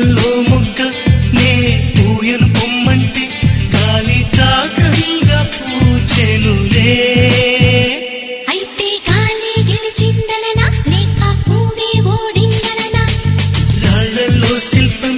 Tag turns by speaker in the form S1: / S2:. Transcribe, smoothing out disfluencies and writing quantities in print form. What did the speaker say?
S1: కొమ్మల్లో మొగ్గ నే పూయను పొమ్మంటే గాలి తాకంగా పూచెనులే.
S2: అయితే గాలి గెలిచిందననా లేక పువ్వే ఓడిందననా?
S1: రాళ్ళల్లో శిల్పం